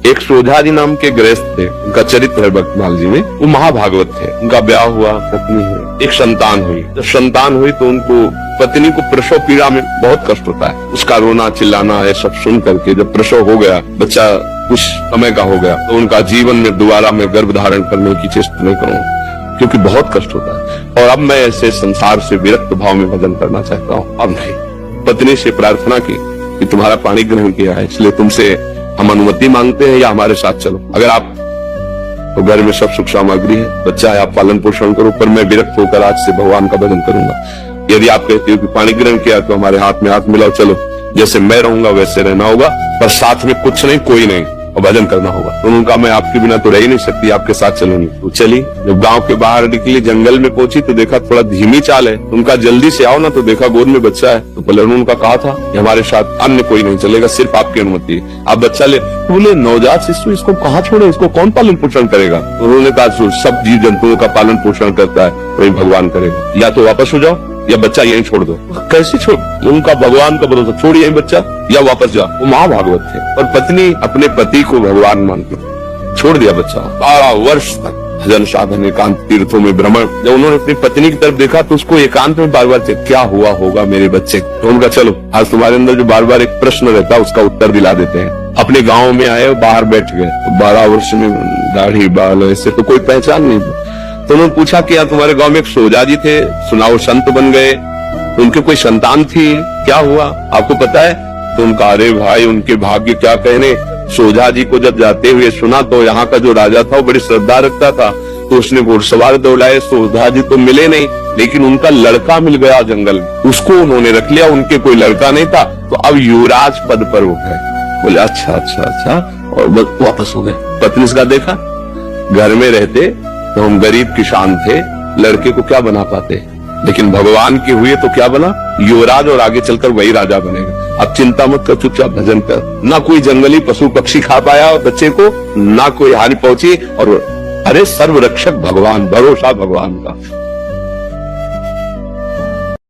एक सोझाजी नाम के गृहस्थ थे, उनका चरित्र है भक्तमाल जी में। वो महाभागवत थे। उनका ब्याह हुआ, पत्नी हुई, एक संतान हुई। जब संतान हुई तो उनको पत्नी को प्रसव पीड़ा में बहुत कष्ट होता है। उसका रोना चिल्लाना ये सब सुन करके जब प्रसव हो गया, बच्चा कुछ समय का हो गया, तो उनका जीवन में दोबारा मैं गर्भ धारण करने की चेष्टा नहीं करूँ, क्योंकि बहुत कष्ट होता है। और अब मैं ऐसे संसार से विरक्त भाव में भजन करना चाहता हूँ। अब नहीं। पत्नी से प्रार्थना की कि तुम्हारा पाणी ग्रहण किया है, इसलिए तुमसे हम अनुमति मांगते हैं या हमारे साथ चलो। अगर आप तो घर में सब सुख सामग्री है, बच्चा है, आप पालन पोषण करो, पर मैं विरक्त होकर आज से भगवान का भजन करूंगा। यदि आप कहते हो कि पाणी ग्रहण किया तो हमारे हाथ में हाथ मिलाओ, चलो, जैसे मैं रहूंगा वैसे रहना होगा, पर साथ में कुछ नहीं, कोई नहीं, और भजन करना होगा। तो उनका मैं आपके बिना तो रह ही नहीं सकती, आपके साथ चलूंगी। तो चली। जब गांव के बाहर निकली, जंगल में पहुंची तो देखा थोड़ा धीमी चाल है। उनका जल्दी से आओ ना, तो देखा गोद में बच्चा है। तो पहले उनका कहा था कि हमारे साथ अन्य कोई नहीं चलेगा, सिर्फ आपकी अनुमति है, आप बच्चा ले। बोले नवजात शिशु, इसको कहाँ छोड़े, इसको कौन पालन पोषण करेगा? तो उन्होंने कहा सब जीव जंतुओं का पालन पोषण करता है, वही भगवान करेगा। या तो वापस हो जाओ या बच्चा यहीं छोड़ दो। कैसे छोड़? उनका भगवान का भरोसा, छोड़िए यहीं बच्चा या वापस जाओ। वो महाभागवत थे और पत्नी अपने पति को भगवान मानती, छोड़ दिया बच्चा। 12 वर्ष तक भजन साधन, एकांत तीर्थों में भ्रमण। जब उन्होंने अपनी पत्नी की तरफ देखा तो उसको एकांत में बार बार क्या हुआ होगा मेरे बच्चे। तो उनका चलो आज तुम्हारे अंदर जो बार बार एक प्रश्न रहता है उसका उत्तर दिला देते हैं। अपने गाँव में आए, बाहर बैठ गए। तो 12 वर्ष में दाढ़ी बाल ऐसे तो कोई पहचान नहीं। तो उन्होंने पूछा कि यार तुम्हारे गांव में एक सोजाजी थे, सुनाओ संत बन गए, तो उनके कोई संतान थी, क्या हुआ आपको पता है? तो उनका अरे भाई उनके भाग्य क्या कहने। सोजाजी को जब जाते हुए सुना तो यहाँ का जो राजा था वो बड़ी श्रद्धा रखता था, तो उसने घुड़सवार दौड़ाए। सोजाजी तो मिले नहीं, लेकिन उनका लड़का मिल गया जंगल में, उसको उन्होंने रख लिया। उनके कोई लड़का नहीं था, तो अब युवराज पद पर हो गए। बोले अच्छा अच्छा अच्छा, और वापस हो गए। पत्नी का देखा, घर में रहते तो हम गरीब किसान थे, लड़के को क्या बना पाते, लेकिन भगवान के हुए तो क्या बना, युवराज, और आगे चलकर वही राजा बनेगा। अब चिंता मत कर, चुपचाप भजन कर। ना कोई जंगली पशु पक्षी खा पाया बच्चे को, ना कोई हानि पहुंची, और अरे सर्वरक्षक भगवान, भरोसा भगवान का।